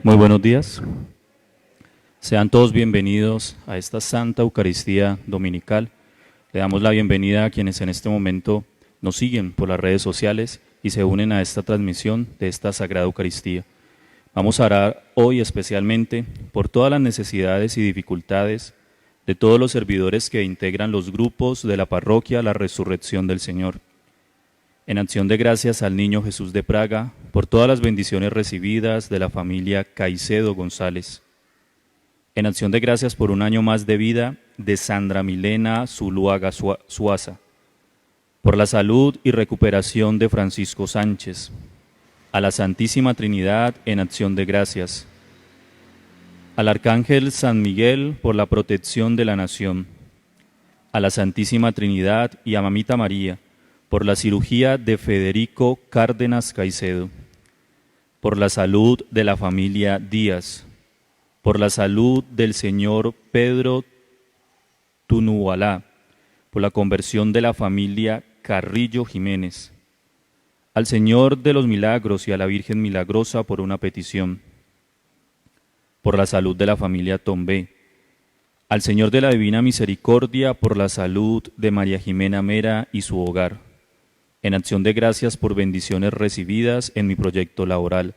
Muy buenos días. Sean todos bienvenidos a esta Santa Eucaristía Dominical. Le damos la bienvenida a quienes en este momento nos siguen por las redes sociales y se unen a esta transmisión de esta Sagrada Eucaristía. Vamos a orar hoy especialmente por todas las necesidades y dificultades de todos los servidores que integran los grupos de la parroquia La Resurrección del Señor. En acción de gracias al Niño Jesús de Praga, por todas las bendiciones recibidas de la familia Caicedo González. En acción de gracias por un año más de vida de Sandra Milena Zuluaga Suaza. Por la salud y recuperación de Francisco Sánchez. A la Santísima Trinidad en acción de gracias. Al Arcángel San Miguel por la protección de la nación. A la Santísima Trinidad y a Mamita María por la cirugía de Federico Cárdenas Caicedo, por la salud de la familia Díaz, por la salud del señor Pedro Tunualá, por la conversión de la familia Carrillo Jiménez, al Señor de los Milagros y a la Virgen Milagrosa por una petición, por la salud de la familia Tombé, al Señor de la Divina Misericordia por la salud de María Jimena Mera y su hogar. En acción de gracias por bendiciones recibidas en mi proyecto laboral.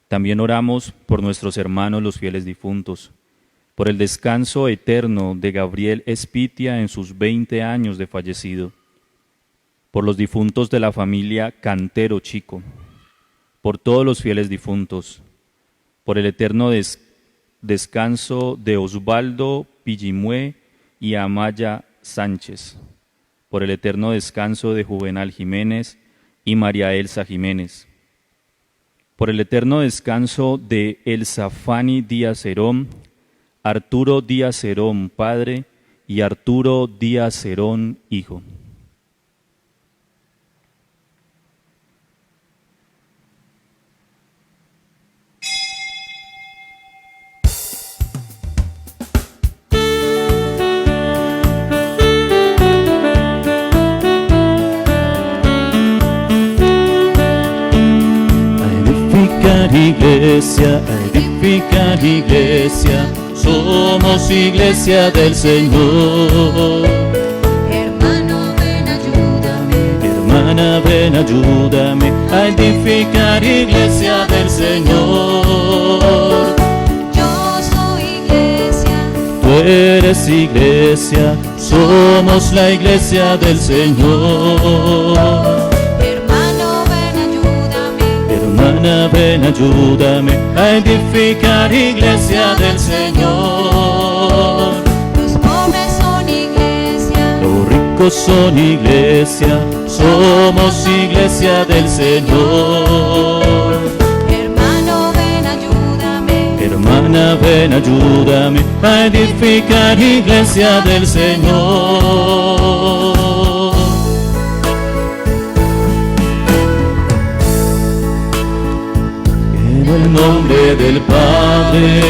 También oramos por nuestros hermanos los fieles difuntos, por el descanso eterno de Gabriel Espitia en sus 20 años de fallecido, por los difuntos de la familia Cantero Chico, por todos los fieles difuntos, por el eterno descanso de Osvaldo Pillimue y Amaya Sánchez, por el eterno descanso de Juvenal Jiménez y María Elsa Jiménez, por el eterno descanso de Elsa Fanny Díaz Herón, Arturo Díaz Herón padre y Arturo Díaz Herón hijo. Iglesia, a edificar iglesia, somos iglesia del Señor. Hermano, ven, ayúdame. Hermana, ven, ayúdame a edificar iglesia del Señor. Yo soy iglesia. Tú eres iglesia, somos la iglesia del Señor. Hermana, ven, ayúdame a edificar iglesia del Señor. Los pobres son iglesia. Los ricos son iglesia, somos iglesia del Señor. Hermano, ven, ayúdame. Hermana, ven, ayúdame a edificar iglesia del Señor. En el nombre del Padre,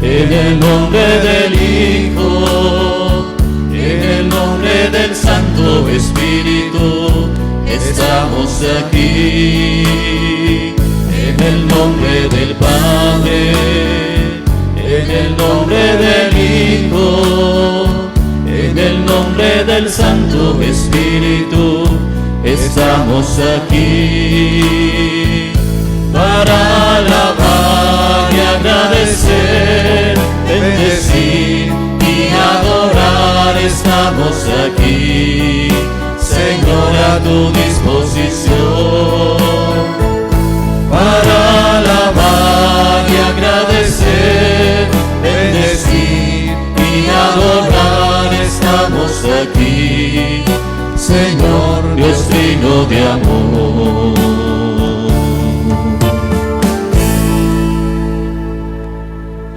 en el nombre del Hijo, en el nombre del Santo Espíritu, estamos aquí. En el nombre del Padre, en el nombre del Hijo, en el nombre del Santo Espíritu, estamos aquí. Para alabar y agradecer, bendecir y adorar estamos aquí, Señor, a tu disposición. Para alabar y agradecer, bendecir y adorar estamos aquí, Señor, Dios digno de amor.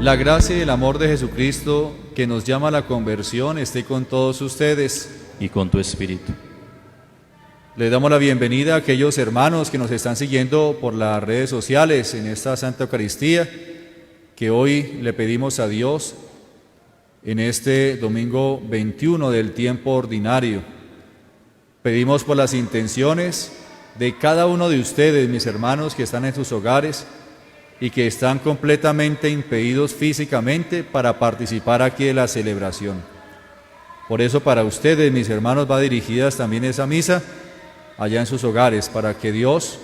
La gracia y el amor de Jesucristo, que nos llama a la conversión, esté con todos ustedes. Y con tu espíritu. Les damos la bienvenida a aquellos hermanos que nos están siguiendo por las redes sociales en esta Santa Eucaristía, que hoy le pedimos a Dios en este domingo 21 del tiempo ordinario. Pedimos por las intenciones de cada uno de ustedes, mis hermanos, que están en sus hogares, y que están completamente impedidos físicamente para participar aquí de la celebración. Por eso para ustedes, mis hermanos, va dirigidas también esa misa allá en sus hogares, para que Dios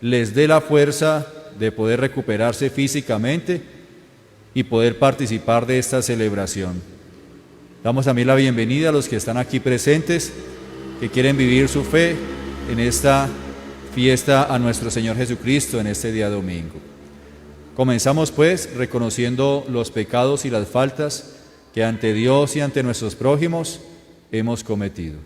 les dé la fuerza de poder recuperarse físicamente y poder participar de esta celebración. Damos también la bienvenida a los que están aquí presentes, que quieren vivir su fe en esta fiesta a nuestro Señor Jesucristo en este día domingo. Comenzamos pues reconociendo los pecados y las faltas que ante Dios y ante nuestros prójimos hemos cometido.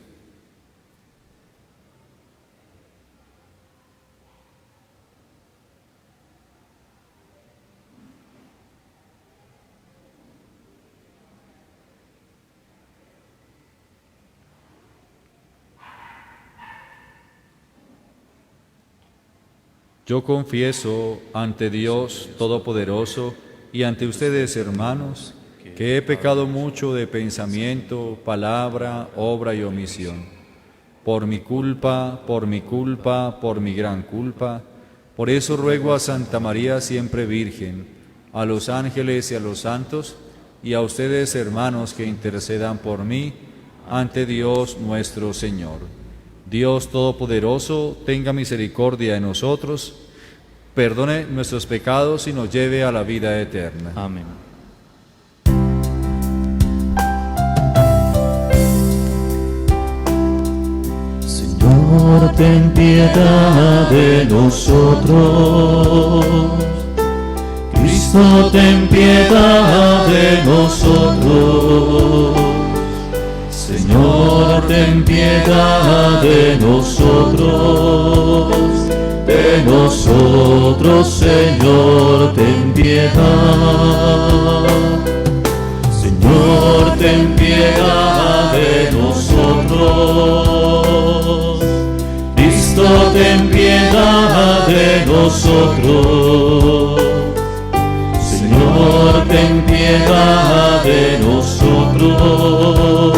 Yo confieso ante Dios Todopoderoso y ante ustedes, hermanos, que he pecado mucho de pensamiento, palabra, obra y omisión. Por mi culpa, por mi gran culpa. Por eso ruego a Santa María siempre Virgen, a los ángeles y a los santos, y a ustedes, hermanos, que intercedan por mí ante Dios nuestro Señor. Dios Todopoderoso, tenga misericordia de nosotros, perdone nuestros pecados y nos lleve a la vida eterna. Amén. Señor, ten piedad de nosotros. Cristo, ten piedad de nosotros. Señor, ten piedad de nosotros. De nosotros, Señor, ten piedad. Señor, ten piedad de nosotros. Cristo, ten piedad de nosotros. Señor, ten piedad de nosotros.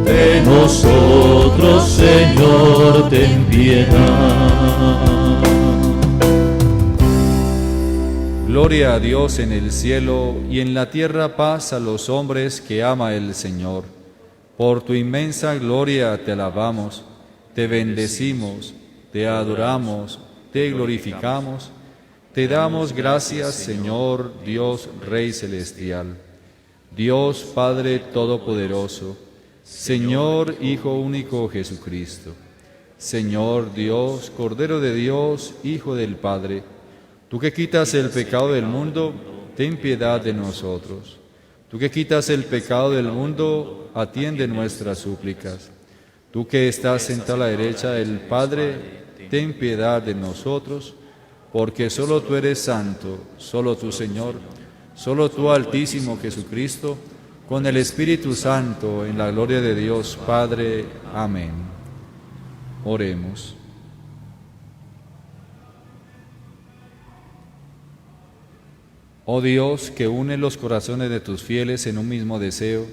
De nosotros, Señor, ten piedad. Gloria a Dios en el cielo y en la tierra paz a los hombres que ama el Señor. Por tu inmensa gloria te alabamos, te bendecimos, te adoramos, te glorificamos. Te damos gracias, Señor, Dios Rey Celestial, Dios Padre Todopoderoso, Señor Hijo único Jesucristo, Señor Dios, Cordero de Dios, Hijo del Padre, tú que quitas el pecado del mundo, ten piedad de nosotros. Tú que quitas el pecado del mundo, atiende nuestras súplicas. Tú que estás sentado a la derecha del Padre, ten piedad de nosotros, porque solo tú eres santo, solo tú, Señor, solo tú, Altísimo Jesucristo, con el Espíritu Santo, en la gloria de Dios Padre. Amén. Oremos. Oh Dios, que une los corazones de tus fieles en un mismo deseo,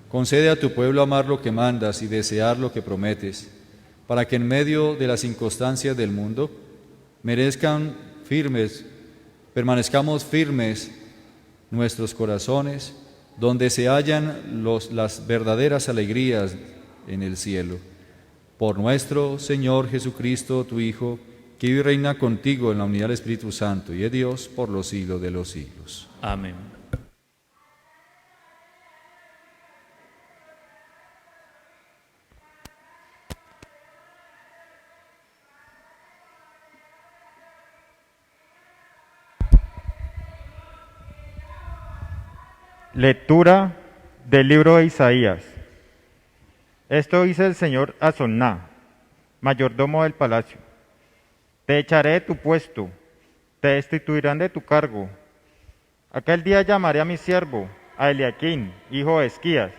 concede a tu pueblo amar lo que mandas y desear lo que prometes, para que en medio de las inconstancias del mundo permanezcamos firmes nuestros corazones, donde se hallan las verdaderas alegrías en el cielo. Por nuestro Señor Jesucristo, tu Hijo, que vive y reina contigo en la unidad del Espíritu Santo y es Dios por los siglos de los siglos. Amén. Lectura del libro de Isaías. Esto dice el Señor a Sonná, mayordomo del palacio. Te echaré de tu puesto, te destituirán de tu cargo. Aquel día llamaré a mi siervo, a Eliaquín, hijo de Esquías.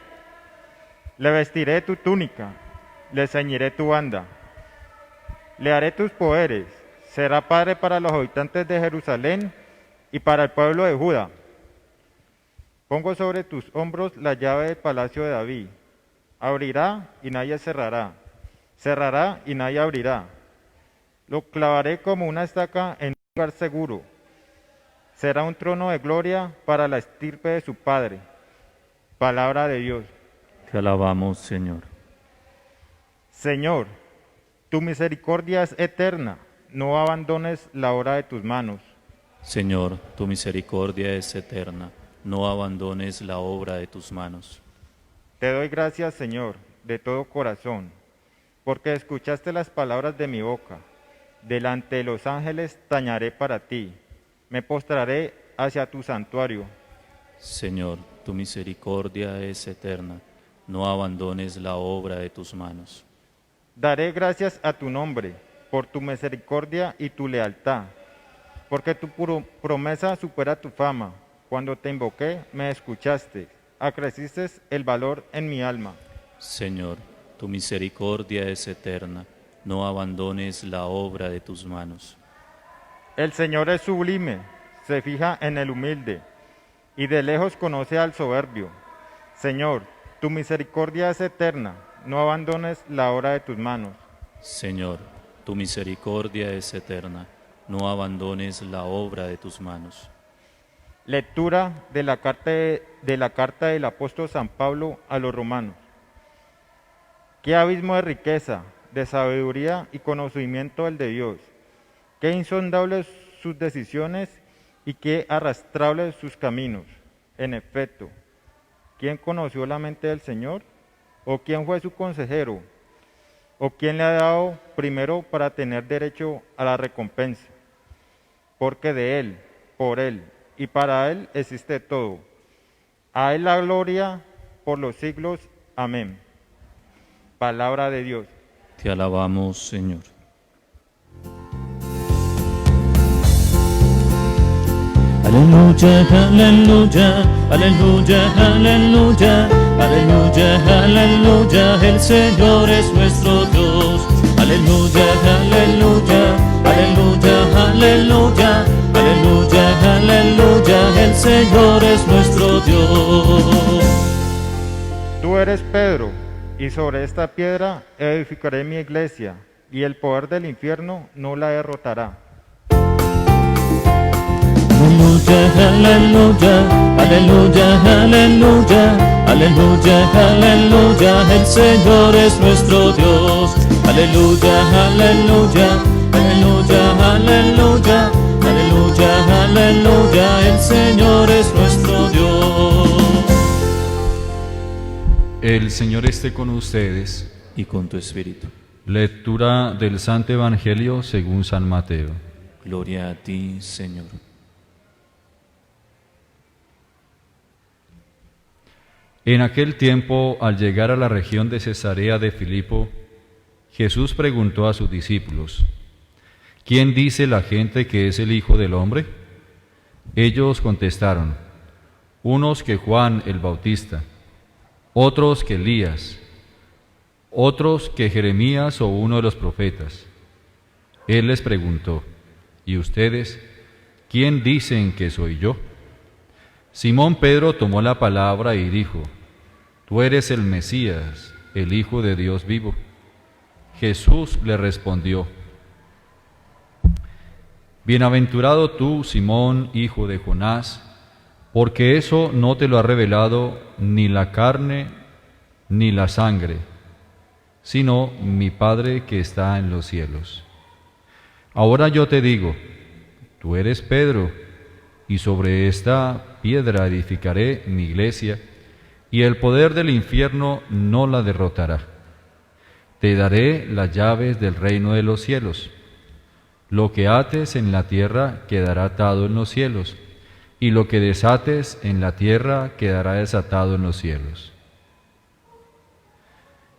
Le vestiré de tu túnica, le ceñiré tu banda. Le haré tus poderes, será padre para los habitantes de Jerusalén y para el pueblo de Judá. Pongo sobre tus hombros la llave del palacio de David. Abrirá y nadie cerrará. Cerrará y nadie abrirá. Lo clavaré como una estaca en un lugar seguro. será un trono de gloria para la estirpe de su padre. Palabra de Dios. Te alabamos, Señor. Señor, tu misericordia es eterna, no abandones la obra de tus manos. Señor, tu misericordia es eterna, no abandones la obra de tus manos. Te doy gracias, Señor, de todo corazón, porque escuchaste las palabras de mi boca. Delante de los ángeles tañaré para ti, me postraré hacia tu santuario. Señor, tu misericordia es eterna, no abandones la obra de tus manos. Daré gracias a tu nombre, por tu misericordia y tu lealtad, porque tu promesa supera tu fama. Cuando te invoqué, me escuchaste, acreciste el valor en mi alma. Señor, tu misericordia es eterna, no abandones la obra de tus manos. El Señor es sublime, se fija en el humilde, y de lejos conoce al soberbio. Señor, tu misericordia es eterna, no abandones la obra de tus manos. Señor, tu misericordia es eterna, no abandones la obra de tus manos. Lectura de la carta del apóstol San Pablo a los romanos. Qué abismo de riqueza, de sabiduría y conocimiento el de Dios. Qué insondables sus decisiones y qué arrastrables sus caminos. En efecto, ¿quién conoció la mente del Señor? ¿O quién fue su consejero? ¿O quién le ha dado primero para tener derecho a la recompensa? Porque de Él, por Él y para Él existe todo. A Él la gloria por los siglos. Amén. Palabra de Dios. Te alabamos, Señor. Aleluya, aleluya, aleluya, aleluya, aleluya, aleluya, el Señor es nuestro Dios. Aleluya, aleluya, aleluya, aleluya, aleluya, aleluya, el Señor es nuestro Dios. Tú eres Pedro, y sobre esta piedra edificaré mi iglesia, y el poder del infierno no la derrotará. Aleluya, aleluya, aleluya, aleluya, aleluya, aleluya, el Señor es nuestro Dios. Aleluya, aleluya, aleluya, aleluya, aleluya, aleluya, el Señor es nuestro Dios. El Señor esté con ustedes. Y con tu espíritu. Lectura del Santo Evangelio según San Mateo. Gloria a ti, Señor. En aquel tiempo, al llegar a la región de Cesarea de Filipo, Jesús preguntó a sus discípulos: ¿Quién dice la gente que es el Hijo del Hombre? Ellos contestaron: unos que Juan el Bautista, otros que Elías, otros que Jeremías o uno de los profetas. Él les preguntó: ¿y ustedes, quién dicen que soy yo? Simón Pedro tomó la palabra y dijo: Tú eres el Mesías, el Hijo de Dios vivo. Jesús le respondió: Bienaventurado tú, Simón, hijo de Jonás, porque eso no te lo ha revelado ni la carne ni la sangre, sino mi Padre que está en los cielos. Ahora yo te digo, tú eres Pedro, y sobre esta piedra edificaré mi iglesia, y el poder del infierno no la derrotará. Te daré las llaves del reino de los cielos. Lo que ates en la tierra quedará atado en los cielos, y lo que desates en la tierra quedará desatado en los cielos.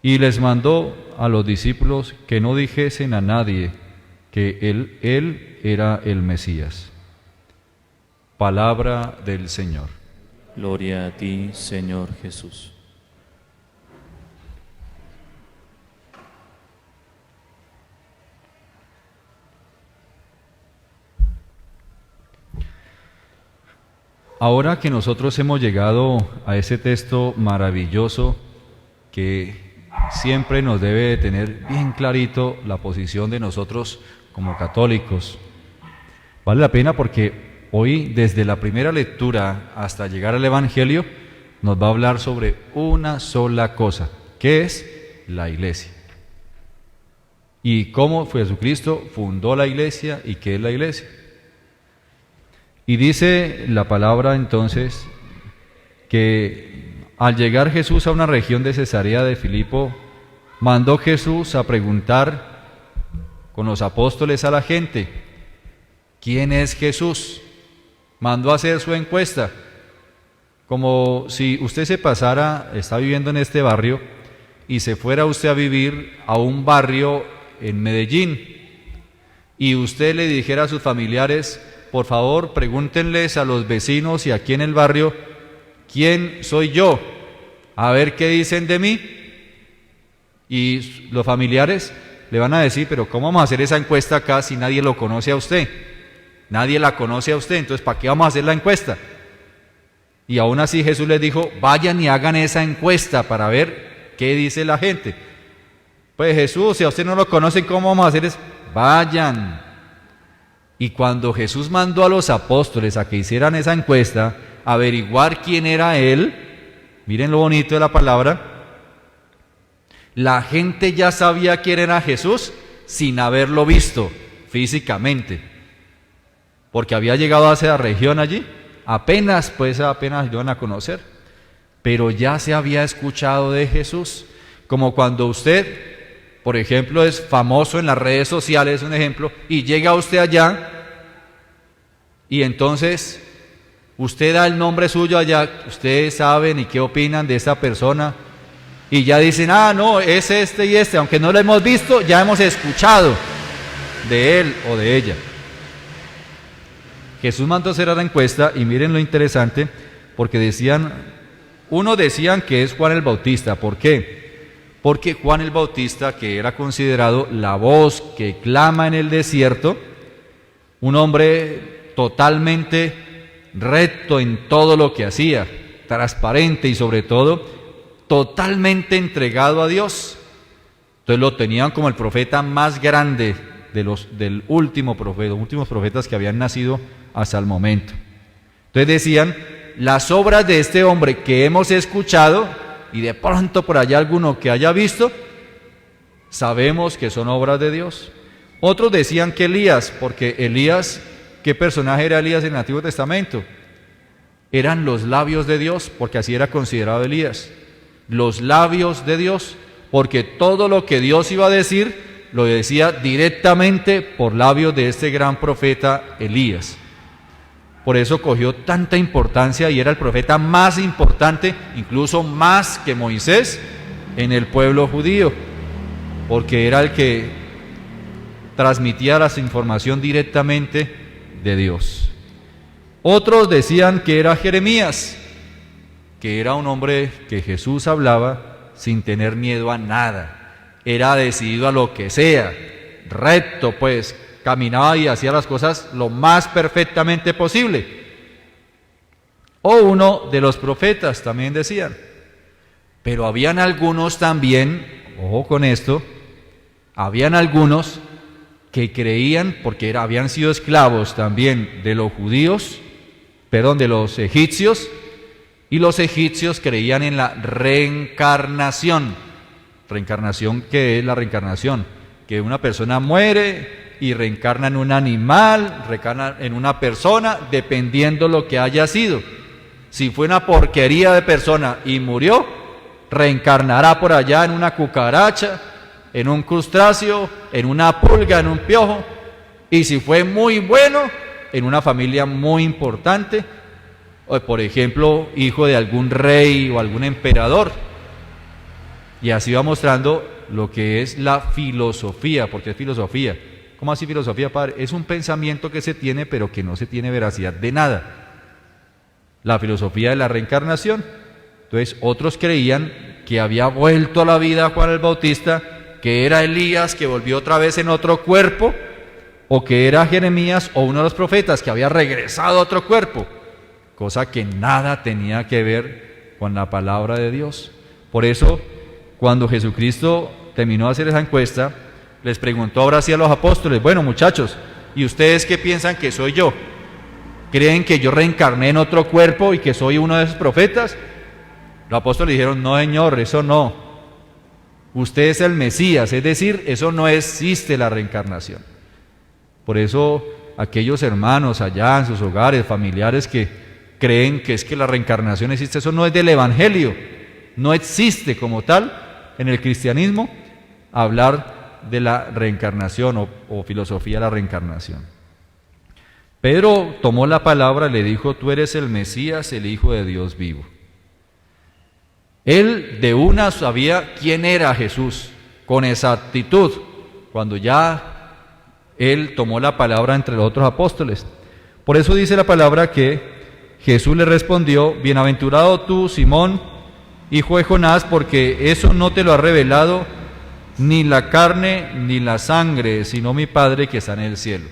Y les mandó a los discípulos que no dijesen a nadie que él era el Mesías. Palabra del Señor. Gloria a ti, Señor Jesús. Ahora que nosotros hemos llegado a ese texto maravilloso que siempre nos debe de tener bien clarito la posición de nosotros como católicos, vale la pena porque hoy, desde la primera lectura hasta llegar al Evangelio, nos va a hablar sobre una sola cosa, que es la iglesia. Y cómo Jesucristo fundó la iglesia y qué es la iglesia. Y dice la palabra entonces que al llegar Jesús a una región de Cesarea de Filipo, mandó Jesús a preguntar con los apóstoles a la gente, ¿quién es Jesús? Mandó a hacer su encuesta, como si usted se pasara, está viviendo en este barrio, y se fuera usted a vivir a un barrio en Medellín, y usted le dijera a sus familiares, por favor, pregúntenles a los vecinos y aquí en el barrio, ¿quién soy yo? A ver qué dicen de mí. Y los familiares le van a decir, pero ¿cómo vamos a hacer esa encuesta acá si nadie lo conoce a usted? Nadie la conoce a usted, entonces ¿para qué vamos a hacer la encuesta? Y aún así Jesús les dijo, vayan y hagan esa encuesta para ver qué dice la gente. Pues Jesús, si a usted no lo conocen, ¿cómo vamos a hacer eso? Vayan. Y cuando Jesús mandó a los apóstoles a que hicieran esa encuesta, averiguar quién era Él, miren lo bonito de la palabra, la gente ya sabía quién era Jesús sin haberlo visto físicamente, porque había llegado a esa región allí, apenas lo iban a conocer, pero ya se había escuchado de Jesús, como cuando usted, por ejemplo, es famoso en las redes sociales, un ejemplo, y llega usted allá, y entonces usted da el nombre suyo allá, ustedes saben y qué opinan de esta persona, y ya dicen, no, es este y este, aunque no lo hemos visto, ya hemos escuchado de él o de ella. Jesús mandó hacer la encuesta, y miren lo interesante, porque decían que es Juan el Bautista. ¿Por qué? Porque Juan el Bautista, que era considerado la voz que clama en el desierto, un hombre totalmente recto en todo lo que hacía, transparente y sobre todo totalmente entregado a Dios. Entonces lo tenían como el profeta más grande del últimos profetas que habían nacido hasta el momento. Entonces decían, las obras de este hombre que hemos escuchado, y de pronto por allá alguno que haya visto, sabemos que son obras de Dios. Otros decían que Elías, porque Elías, ¿qué personaje era Elías en el Antiguo Testamento? Eran los labios de Dios, porque así era considerado Elías. Los labios de Dios, porque todo lo que Dios iba a decir, lo decía directamente por labios de este gran profeta Elías. Por eso cogió tanta importancia y era el profeta más importante, incluso más que Moisés, en el pueblo judío, porque era el que transmitía la información directamente de Dios. Otros decían que era Jeremías, que era un hombre que Jesús hablaba sin tener miedo a nada, era decidido a lo que sea, recto pues, caminaba y hacía las cosas lo más perfectamente posible. O uno de los profetas también decían. Pero habían algunos también, ojo con esto, habían algunos que creían, porque habían sido esclavos también de los de los egipcios, y los egipcios creían en la reencarnación. ¿Reencarnación qué es la reencarnación? Que una persona muere y reencarna en un animal, reencarna en una persona, dependiendo lo que haya sido. Si fue una porquería de persona y murió, reencarnará por allá en una cucaracha, en un crustáceo, en una pulga, en un piojo. Y si fue muy bueno, en una familia muy importante, o por ejemplo, hijo de algún rey o algún emperador. Y así va mostrando lo que es la filosofía, porque es filosofía. ¿Cómo así filosofía, padre? Es un pensamiento que se tiene, pero que no se tiene veracidad de nada. La filosofía de la reencarnación. Entonces, otros creían que había vuelto a la vida Juan el Bautista, que era Elías, que volvió otra vez en otro cuerpo, o que era Jeremías o uno de los profetas, que había regresado a otro cuerpo, cosa que nada tenía que ver con la palabra de Dios. Por eso, cuando Jesucristo terminó de hacer esa encuesta, les preguntó ahora sí a los apóstoles, bueno muchachos, ¿y ustedes qué piensan que soy yo? ¿Creen que yo reencarné en otro cuerpo y que soy uno de esos profetas? Los apóstoles dijeron, no, Señor, eso no. Usted es el Mesías, es decir, eso no existe la reencarnación. Por eso aquellos hermanos allá en sus hogares, familiares que creen que es que la reencarnación existe, eso no es del Evangelio, no existe como tal en el cristianismo hablar de la reencarnación o filosofía de la reencarnación. Pedro tomó la palabra y le dijo, tú eres el Mesías, el Hijo de Dios vivo. Él de una sabía quién era Jesús, con exactitud, cuando ya él tomó la palabra entre los otros apóstoles. Por eso dice la palabra que Jesús le respondió, bienaventurado tú, Simón, hijo de Jonás, porque eso no te lo ha revelado ni la carne ni la sangre, sino mi Padre que está en el cielo.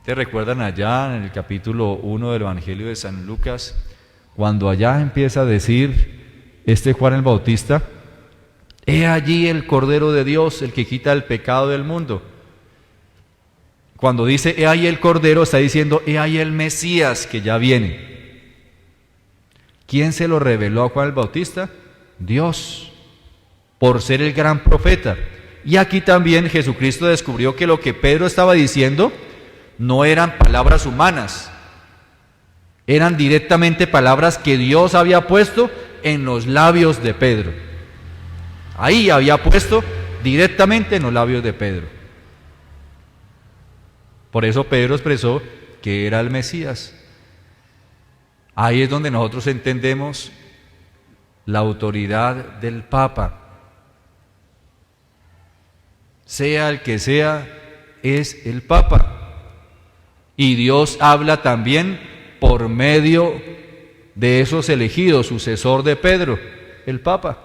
¿Te recuerdan allá en el capítulo 1 del Evangelio de San Lucas, cuando allá empieza a decir Juan el Bautista, he allí el Cordero de Dios, el que quita el pecado del mundo? Cuando dice he ahí el Cordero, está diciendo he ahí el Mesías que ya viene. ¿Quién se lo reveló a Juan el Bautista? Dios, por ser el gran profeta. Y aquí también Jesucristo descubrió que lo que Pedro estaba diciendo no eran palabras humanas, eran directamente palabras que Dios había puesto en los labios de Pedro. Ahí había puesto directamente en los labios de Pedro. Por eso Pedro expresó que era el Mesías. Ahí es donde nosotros entendemos la autoridad del Papa. Sea el que sea, es el Papa. Y Dios habla también por medio de esos elegidos, sucesor de Pedro, el Papa.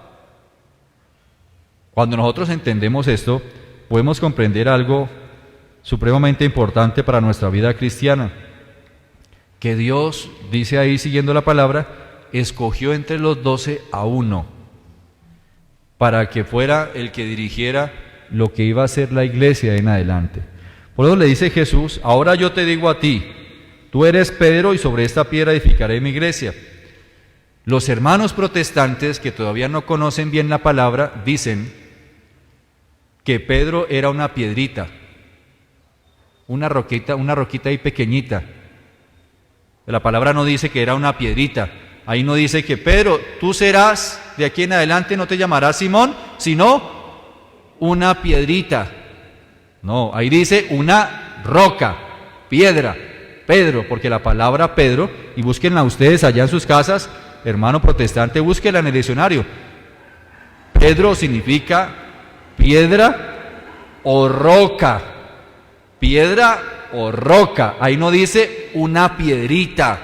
Cuando nosotros entendemos esto, podemos comprender algo supremamente importante para nuestra vida cristiana, que Dios, dice ahí siguiendo la palabra, escogió entre los 12 a uno, para que fuera el que dirigiera lo que iba a ser la iglesia en adelante. Por eso le dice Jesús, ahora yo te digo a ti, tú eres Pedro y sobre esta piedra edificaré mi iglesia. Los hermanos protestantes que todavía no conocen bien la palabra dicen que Pedro era una piedrita, una roquita ahí pequeñita. La palabra no dice que era una piedrita, ahí no dice que Pedro, tú serás, de aquí en adelante no te llamarás Simón, sino una piedrita. No, ahí dice una roca, piedra, Pedro, porque la palabra Pedro, y búsquenla ustedes allá en sus casas, hermano protestante, búsquenla en el diccionario. Pedro significa piedra o roca, piedra o roca, ahí no dice una piedrita.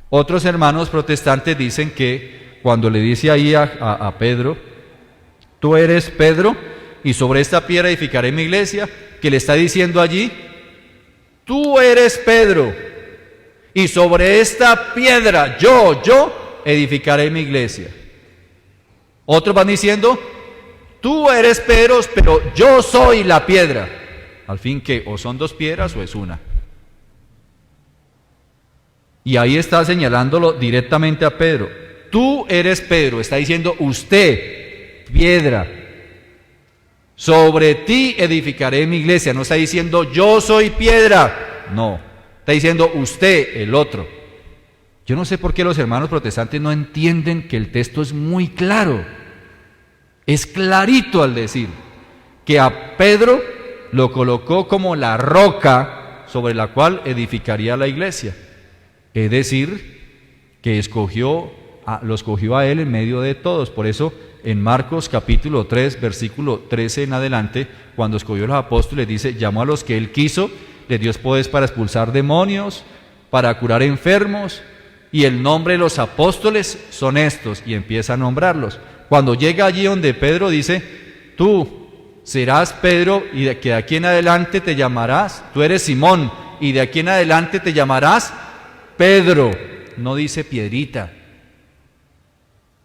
Otros hermanos protestantes dicen que cuando le dice ahí a Pedro, tú eres Pedro, y sobre esta piedra edificaré mi iglesia, que le está diciendo allí, tú eres Pedro, y sobre esta piedra yo edificaré mi iglesia. Otros van diciendo, tú eres Pedro, pero yo soy la piedra. Al fin que o son dos piedras o es una. Y ahí está señalándolo directamente a Pedro. Tú eres Pedro, está diciendo usted, piedra. Sobre ti edificaré mi iglesia. No está diciendo yo soy piedra. No, está diciendo usted, el otro. Yo no sé por qué los hermanos protestantes no entienden que el texto es muy claro. Es clarito al decir que a Pedro lo colocó como la roca sobre la cual edificaría la iglesia. Es decir, que lo escogió a él en medio de todos. Por eso en Marcos capítulo 3, versículo 13 en adelante, cuando escogió a los apóstoles, dice, llamó a los que él quiso, les dio poderes para expulsar demonios, para curar enfermos, y el nombre de los apóstoles son estos, y empieza a nombrarlos. Cuando llega allí donde Pedro dice, tú serás Pedro, y de aquí en adelante te llamarás, tú eres Simón, y de aquí en adelante te llamarás Pedro. No dice piedrita.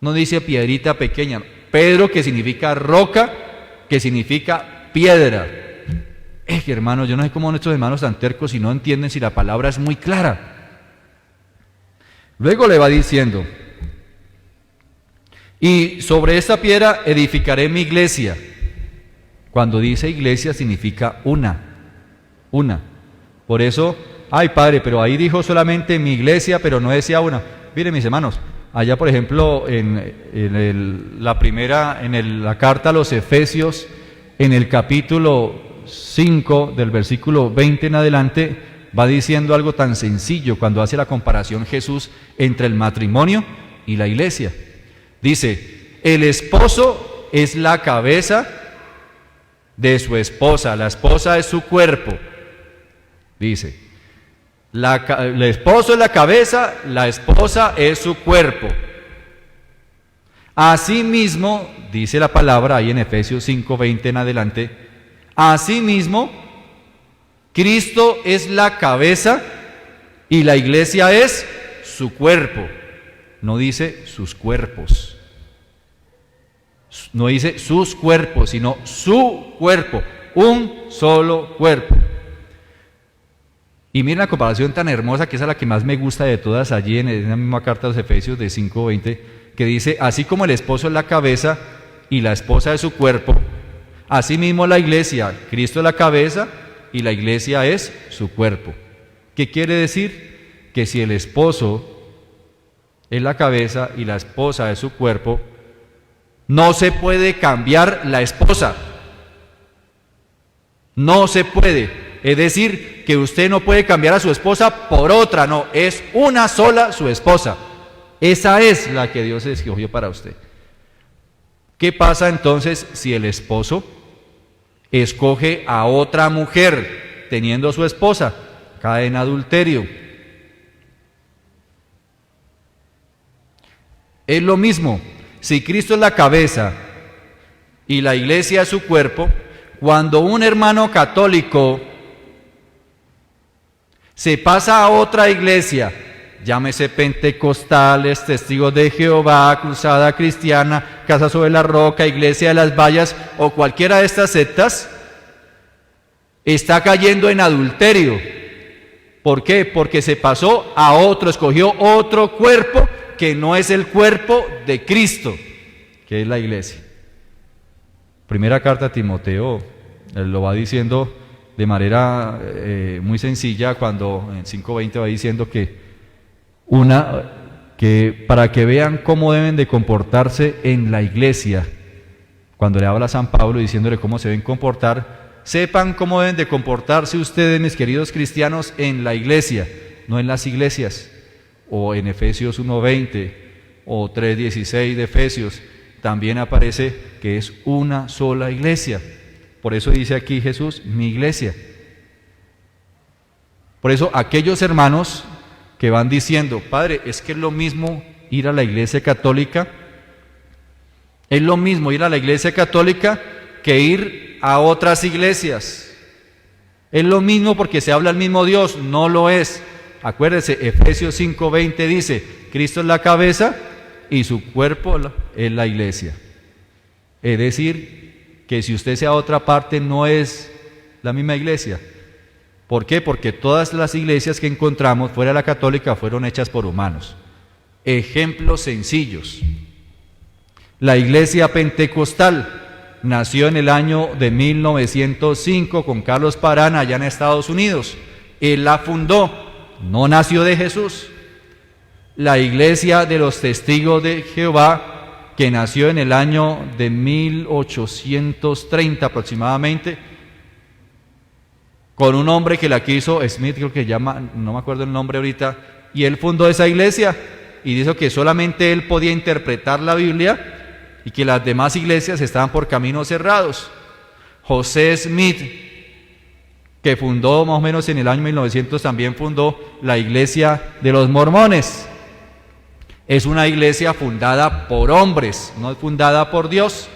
No dice piedrita pequeña. Pedro, que significa roca, que significa piedra. Hermanos, yo no sé cómo nuestros hermanos tan tercos y no entienden si la palabra es muy clara. Luego le va diciendo, y sobre esta piedra edificaré mi iglesia. Cuando dice iglesia significa una. Por eso, ay Padre, pero ahí dijo solamente mi iglesia, pero no decía una. Miren mis hermanos, allá por ejemplo la carta a los Efesios, en el capítulo 5 del versículo 20 en adelante, va diciendo algo tan sencillo cuando hace la comparación Jesús entre el matrimonio y la iglesia. Dice, el esposo es la cabeza de su esposa, la esposa es su cuerpo. Dice, el esposo es la cabeza, la esposa es su cuerpo. Asimismo, dice la palabra ahí en Efesios 5:20 en adelante, asimismo, Cristo es la cabeza y la iglesia es su cuerpo. No dice sus cuerpos. No dice sus cuerpos, sino su cuerpo, un solo cuerpo. Y miren la comparación tan hermosa, que es la que más me gusta de todas allí en la misma carta de los Efesios de 5:20, que dice, así como el esposo es la cabeza y la esposa es su cuerpo, así mismo la iglesia, Cristo es la cabeza y la iglesia es su cuerpo. ¿Qué quiere decir? Que si el esposo es la cabeza y la esposa es su cuerpo, no se puede cambiar la esposa. No se puede. Es decir, que usted no puede cambiar a su esposa por otra, no, es una sola su esposa. Esa es la que Dios escogió para usted. ¿Qué pasa entonces si el esposo escoge a otra mujer teniendo su esposa? Cae en adulterio. Es lo mismo, si Cristo es la cabeza y la iglesia es su cuerpo, cuando un hermano católico se pasa a otra iglesia, llámese Pentecostales, Testigos de Jehová, Cruzada Cristiana, Casa sobre la Roca, Iglesia de las Vallas o cualquiera de estas sectas, está cayendo en adulterio. ¿Por qué? Porque se pasó a otro, escogió otro cuerpo que no es el cuerpo de Cristo, que es la iglesia. Primera carta a Timoteo, él lo va diciendo de manera muy sencilla cuando en 5:20 va diciendo que para que vean cómo deben de comportarse en la iglesia, cuando le habla a San Pablo diciéndole cómo se deben comportar, sepan cómo deben de comportarse ustedes, mis queridos cristianos, en la iglesia, no en las iglesias, o en Efesios 1:20 o 3:16 de Efesios, también aparece que es una sola iglesia. Por eso dice aquí Jesús, mi iglesia. Por eso aquellos hermanos que van diciendo, Padre, es que es lo mismo ir a la iglesia católica, es lo mismo ir a la iglesia católica que ir a otras iglesias. Es lo mismo porque se habla el mismo Dios, no lo es. Acuérdese, Efesios 5:20 dice, Cristo es la cabeza y su cuerpo es la iglesia. Es decir, que si usted sea a otra parte no es la misma iglesia. ¿Por qué? Porque todas las iglesias que encontramos fuera de la católica fueron hechas por humanos. Ejemplos sencillos. La iglesia pentecostal nació en el año de 1905 con Carlos Parán allá en Estados Unidos. Él la fundó, no nació de Jesús. La iglesia de los Testigos de Jehová, que nació en el año de 1830 aproximadamente, con un hombre que la quiso, Smith creo que llama, no me acuerdo el nombre ahorita, y él fundó esa iglesia y dijo que solamente él podía interpretar la Biblia y que las demás iglesias estaban por caminos cerrados. José Smith, que fundó más o menos en el año 1900, también fundó la iglesia de los mormones. Es una iglesia fundada por hombres, no fundada por Dios.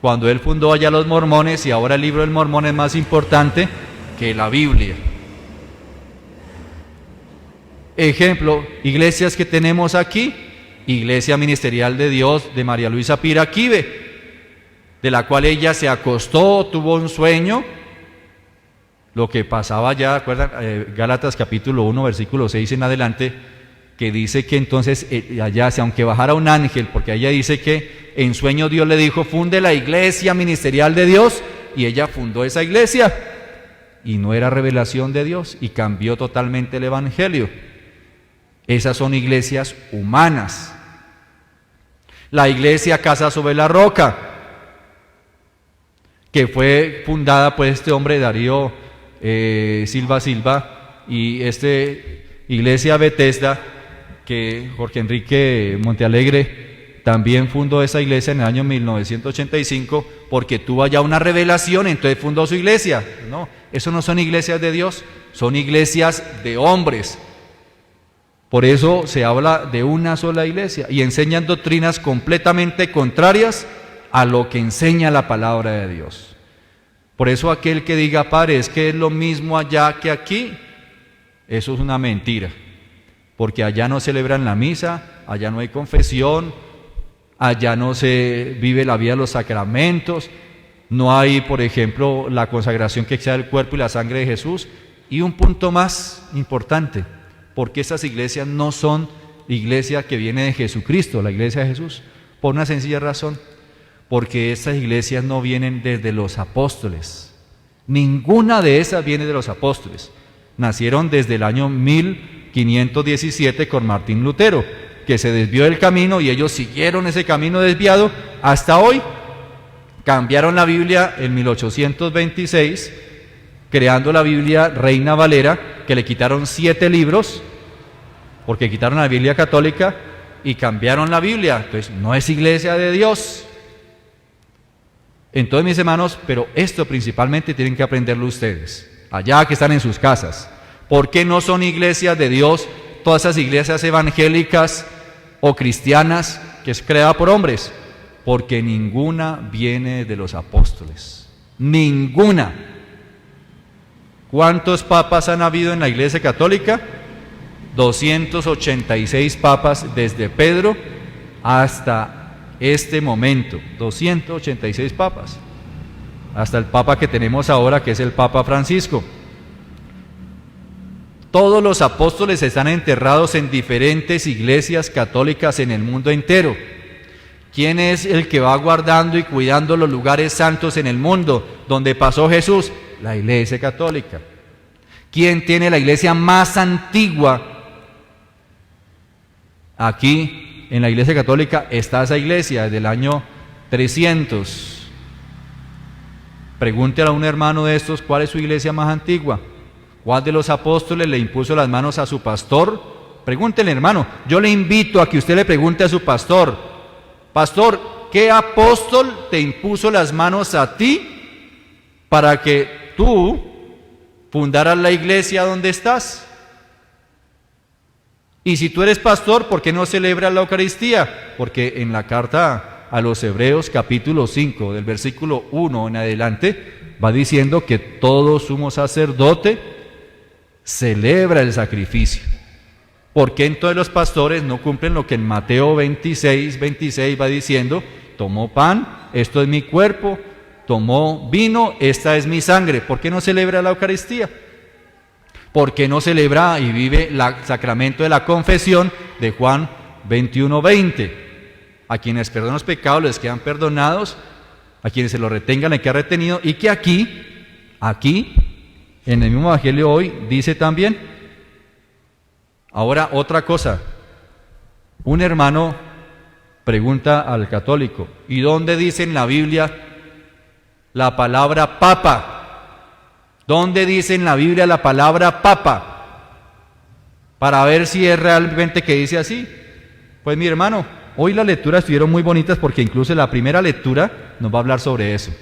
Cuando él fundó allá los mormones, y ahora el libro del Mormón es más importante que la Biblia. Ejemplo, iglesias que tenemos aquí, Iglesia Ministerial de Dios de María Luisa Piraquive, de la cual ella se acostó, tuvo un sueño lo que pasaba ya, ¿recuerdan? Gálatas capítulo 1, versículo 6 en adelante, que dice que entonces allá, si aunque bajara un ángel, porque allá dice que en sueño Dios le dijo, funde la iglesia ministerial de Dios, y ella fundó esa iglesia, y no era revelación de Dios, y cambió totalmente el evangelio. Esas son iglesias humanas. La iglesia Casa sobre la Roca, que fue fundada por este hombre Darío Silva, y iglesia Bethesda, que Jorge Enrique Montealegre también fundó esa iglesia en el año 1985, porque tuvo allá una revelación, entonces fundó su iglesia. No, eso no son iglesias de Dios, son iglesias de hombres. Por eso se habla de una sola iglesia, y enseñan doctrinas completamente contrarias a lo que enseña la palabra de Dios. Por eso aquel que diga, padre, es que es lo mismo allá que aquí, eso es una mentira, porque allá no celebran la misa, allá no hay confesión, allá no se vive la vida de los sacramentos, no hay, por ejemplo, la consagración que excede el cuerpo y la sangre de Jesús. Y un punto más importante, porque estas iglesias no son iglesias que vienen de Jesucristo, la iglesia de Jesús, por una sencilla razón, porque estas iglesias no vienen desde los apóstoles, ninguna de esas viene de los apóstoles, nacieron desde el año 1517 con Martín Lutero, que se desvió del camino y ellos siguieron ese camino desviado hasta hoy. Cambiaron la Biblia en 1826, creando la Biblia Reina Valera, que le quitaron 7 libros, porque quitaron la Biblia católica y cambiaron la Biblia. Entonces, no es iglesia de Dios. Entonces, mis hermanos, pero esto principalmente tienen que aprenderlo ustedes, allá que están en sus casas. ¿Por qué no son iglesias de Dios todas esas iglesias evangélicas o cristianas que es creada por hombres? Porque ninguna viene de los apóstoles, ninguna. ¿Cuántos papas han habido en la iglesia católica? 286 papas desde Pedro hasta este momento, 286 papas, hasta el papa que tenemos ahora, que es el Papa Francisco. Todos los apóstoles están enterrados en diferentes iglesias católicas en el mundo entero. ¿Quién es el que va guardando y cuidando los lugares santos en el mundo donde pasó Jesús? La iglesia católica. ¿Quién tiene la iglesia más antigua? Aquí, en la iglesia católica, está esa iglesia desde el año 300. Pregúntele a un hermano de estos, ¿cuál es su iglesia más antigua? ¿Cuál de los apóstoles le impuso las manos a su pastor? Pregúntele, hermano. Yo le invito a que usted le pregunte a su pastor, pastor, ¿qué apóstol te impuso las manos a ti para que tú fundaras la iglesia donde estás? Y si tú eres pastor, ¿por qué no celebras la Eucaristía? Porque en la carta a los Hebreos, capítulo 5, del versículo 1 en adelante, va diciendo que todo sumo sacerdote celebra el sacrificio. ¿Por qué entonces los pastores no cumplen lo que en Mateo 26 va diciendo? Tomó pan, esto es mi cuerpo, tomó vino, esta es mi sangre. ¿Por qué no celebra la Eucaristía? ¿Por qué no celebra y vive el sacramento de la confesión de Juan 21:20? A quienes perdonan los pecados les quedan perdonados, a quienes se lo retengan les queda retenido, y que aquí, en el mismo evangelio hoy, dice también. Ahora, otra cosa, un hermano pregunta al católico, ¿y dónde dice en la Biblia la palabra papa? ¿Dónde dice en la Biblia la palabra papa? Para ver si es realmente que dice así. Pues mi hermano, hoy las lecturas estuvieron muy bonitas, porque incluso la primera lectura nos va a hablar sobre eso.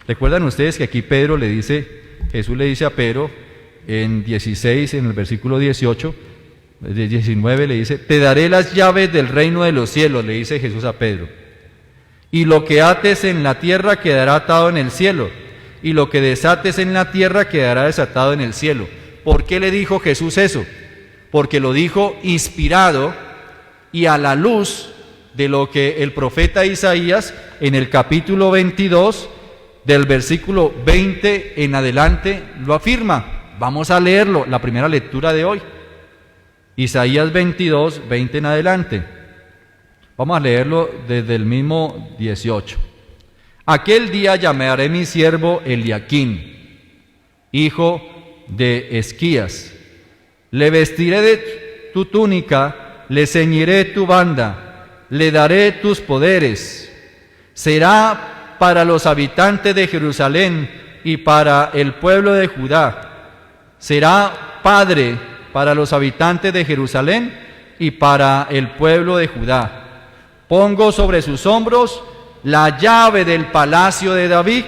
¿Recuerdan ustedes que aquí Jesús le dice a Pedro en 16, en el versículo 18, de 19 le dice, te daré las llaves del reino de los cielos, le dice Jesús a Pedro, y lo que ates en la tierra quedará atado en el cielo, y lo que desates en la tierra quedará desatado en el cielo. ¿Por qué le dijo Jesús eso? Porque lo dijo inspirado y a la luz de lo que el profeta Isaías en el capítulo 22 del versículo 20 en adelante lo afirma. Vamos a leerlo, la primera lectura de hoy. Isaías 22, 20 en adelante. Vamos a leerlo desde el mismo 18. Aquel día llamaré mi siervo Eliaquín, hijo de Esquías. Le vestiré de tu túnica, le ceñiré tu banda, le daré tus poderes. Será para los habitantes de Jerusalén y para el pueblo de Judá. Será padre para los habitantes de Jerusalén y para el pueblo de Judá. Pongo sobre sus hombros la llave del palacio de David.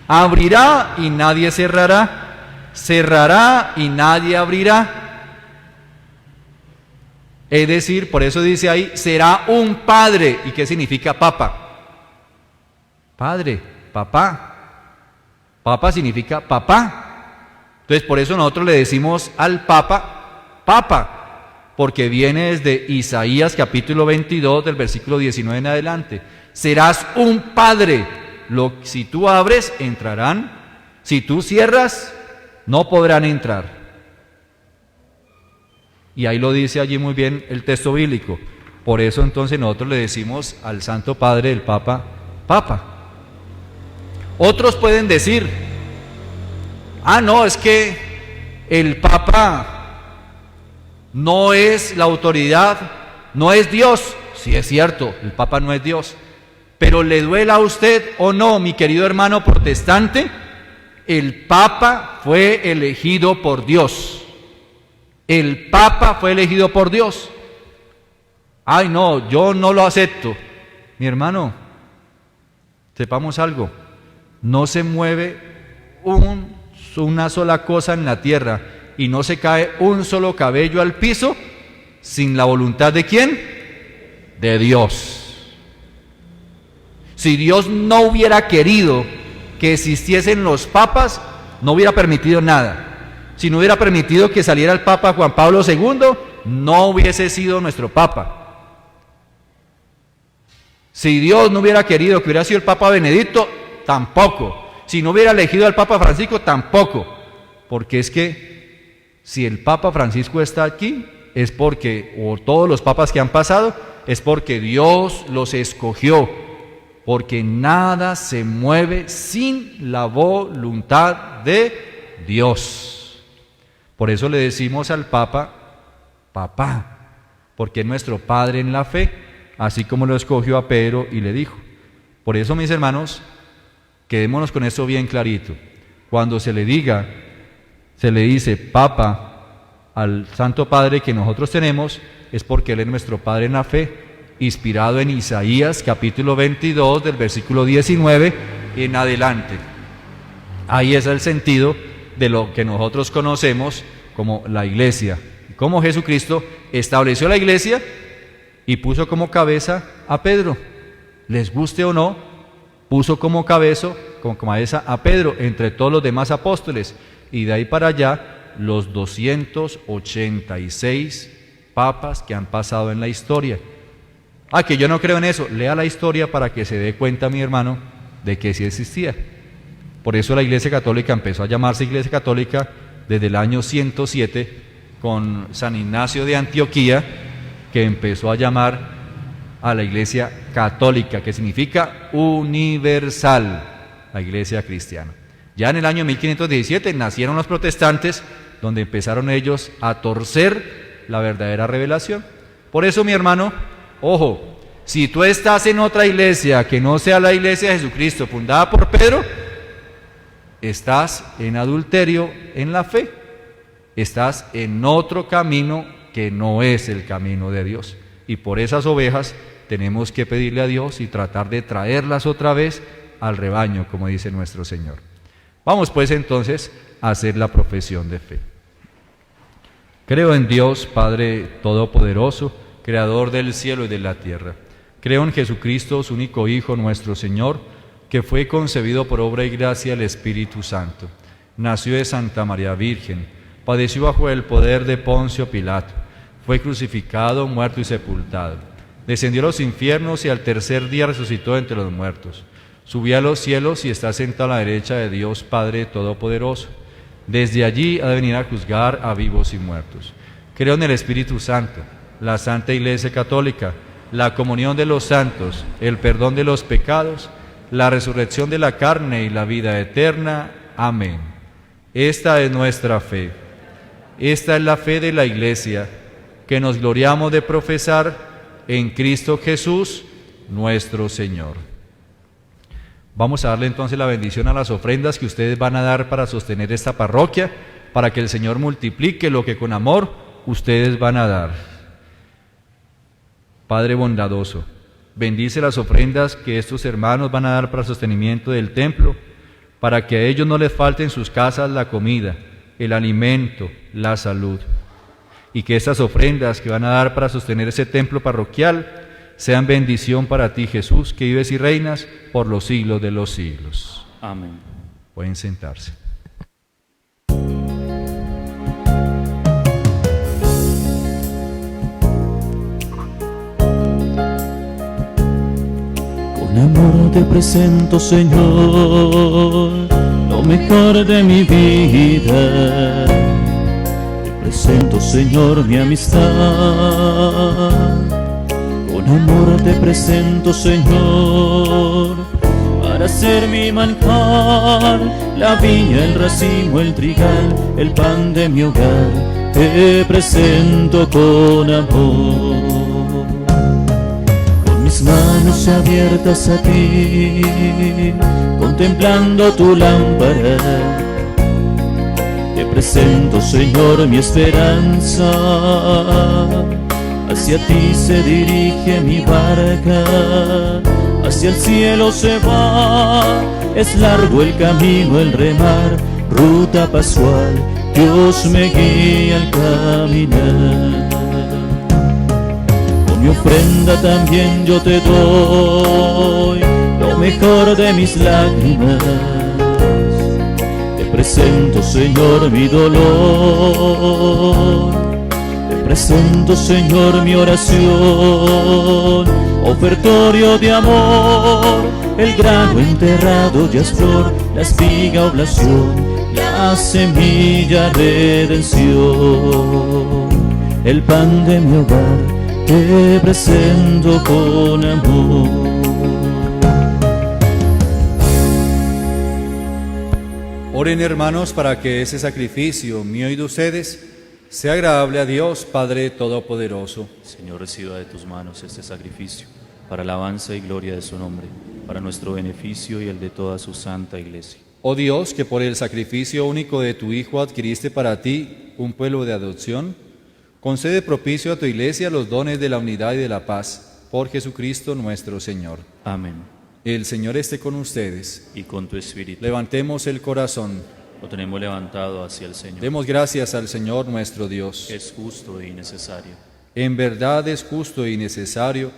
Abrirá y nadie cerrará, cerrará y nadie abrirá. Es decir, por eso dice ahí, será un padre. ¿Y qué significa papa? Padre, papá. Papa significa papá. Entonces por eso nosotros le decimos al papa, papa, porque viene desde Isaías capítulo 22 del versículo 19 en adelante. Serás un padre. Si tú abres, entrarán. Si tú cierras, no podrán entrar. Y ahí lo dice allí muy bien el texto bíblico. Por eso entonces nosotros le decimos al Santo Padre, el Papa, Papa. Otros pueden decir, no, es que el Papa no es la autoridad, no es Dios. Sí, es cierto, el Papa no es Dios. Pero le duela a usted o no, mi querido hermano protestante, el Papa fue elegido por Dios. El Papa fue elegido por Dios. Ay, no, yo no lo acepto. Mi hermano, sepamos algo. No se mueve una sola cosa en la tierra y no se cae un solo cabello al piso sin la voluntad ¿de quién? De Dios. Si Dios no hubiera querido que existiesen los papas, no hubiera permitido nada. Si no hubiera permitido que saliera el Papa Juan Pablo II, no hubiese sido nuestro Papa. Si Dios no hubiera querido que hubiera sido el Papa Benedicto, tampoco. Si no hubiera elegido al Papa Francisco, tampoco. Porque es que si el Papa Francisco está aquí, es porque, o todos los papas que han pasado, es porque Dios los escogió. Porque nada se mueve sin la voluntad de Dios. Por eso le decimos al Papa, Papá, porque es nuestro Padre en la fe, así como lo escogió a Pedro y le dijo. Por eso, mis hermanos, quedémonos con eso bien clarito. Cuando se le dice Papa al Santo Padre que nosotros tenemos, es porque Él es nuestro Padre en la fe, inspirado en Isaías capítulo 22 del versículo 19 en adelante. Ahí es el sentido de lo que nosotros conocemos como la iglesia, como Jesucristo estableció la iglesia y puso como cabeza a Pedro, les guste o no, puso como cabeza a Pedro entre todos los demás apóstoles, y de ahí para allá los 286 papas que han pasado en la historia. Que yo no creo en eso, lea la historia para que se dé cuenta, mi hermano, de que sí existía. Por eso la Iglesia Católica empezó a llamarse Iglesia Católica desde el año 107 con San Ignacio de Antioquía, que empezó a llamar a la Iglesia Católica, que significa universal, la Iglesia cristiana. Ya en el año 1517 nacieron los protestantes, donde empezaron ellos a torcer la verdadera revelación. Por eso, mi hermano, ojo, si tú estás en otra iglesia que no sea la Iglesia de Jesucristo fundada por Pedro, estás en adulterio en la fe, estás en otro camino que no es el camino de Dios. Y por esas ovejas tenemos que pedirle a Dios y tratar de traerlas otra vez al rebaño, como dice nuestro Señor. Vamos pues entonces a hacer la profesión de fe. Creo en Dios, Padre Todopoderoso, Creador del cielo y de la tierra. Creo en Jesucristo, su único Hijo, nuestro Señor, que fue concebido por obra y gracia del Espíritu Santo. Nació de Santa María Virgen, padeció bajo el poder de Poncio Pilato, fue crucificado, muerto y sepultado. Descendió a los infiernos y al tercer día resucitó entre los muertos. Subió a los cielos y está sentado a la derecha de Dios Padre Todopoderoso. Desde allí ha de venir a juzgar a vivos y muertos. Creo en el Espíritu Santo, la Santa Iglesia Católica, la comunión de los santos, el perdón de los pecados, la resurrección de la carne y la vida eterna. Amén. Esta es nuestra fe. Esta es la fe de la Iglesia, que nos gloriamos de profesar en Cristo Jesús, nuestro Señor. Vamos a darle entonces la bendición a las ofrendas que ustedes van a dar para sostener esta parroquia, para que el Señor multiplique lo que con amor ustedes van a dar. Padre bondadoso, bendice las ofrendas que estos hermanos van a dar para el sostenimiento del templo, para que a ellos no les falte en sus casas la comida, el alimento, la salud, y que estas ofrendas que van a dar para sostener ese templo parroquial sean bendición para ti, Jesús, que vives y reinas por los siglos de los siglos. Amén. Pueden sentarse. Con amor te presento, Señor, lo mejor de mi vida. Te presento, Señor, mi amistad. Con amor te presento, Señor, para ser mi manjar, la viña, el racimo, el trigal, el pan de mi hogar. Te presento con amor. Con mis manos abiertas a ti, contemplando tu lámpara, te presento, Señor, mi esperanza. Hacia ti se dirige mi barca, hacia el cielo se va. Es largo el camino, el remar, ruta pascual, Dios me guía al caminar. Con mi ofrenda también yo te doy lo mejor de mis lágrimas. Te presento, Señor, mi dolor. Te presento, Señor, mi oración, ofertorio de amor. El grano enterrado ya es flor, la espiga oblación, la semilla redención. El pan de mi hogar te presento con amor. Oren, hermanos, para que ese sacrificio mío y de ustedes sea agradable a Dios, Padre Todopoderoso. Señor, reciba de tus manos este sacrificio, para alabanza y gloria de su nombre, para nuestro beneficio y el de toda su santa Iglesia. Oh Dios, que por el sacrificio único de tu Hijo adquiriste para ti un pueblo de adopción, concede propicio a tu Iglesia los dones de la unidad y de la paz, por Jesucristo nuestro Señor. Amén. El Señor esté con ustedes. Y con tu espíritu. Levantemos el corazón. Lo tenemos levantado hacia el Señor. Demos gracias al Señor nuestro Dios. Es justo y necesario. En verdad es justo y necesario,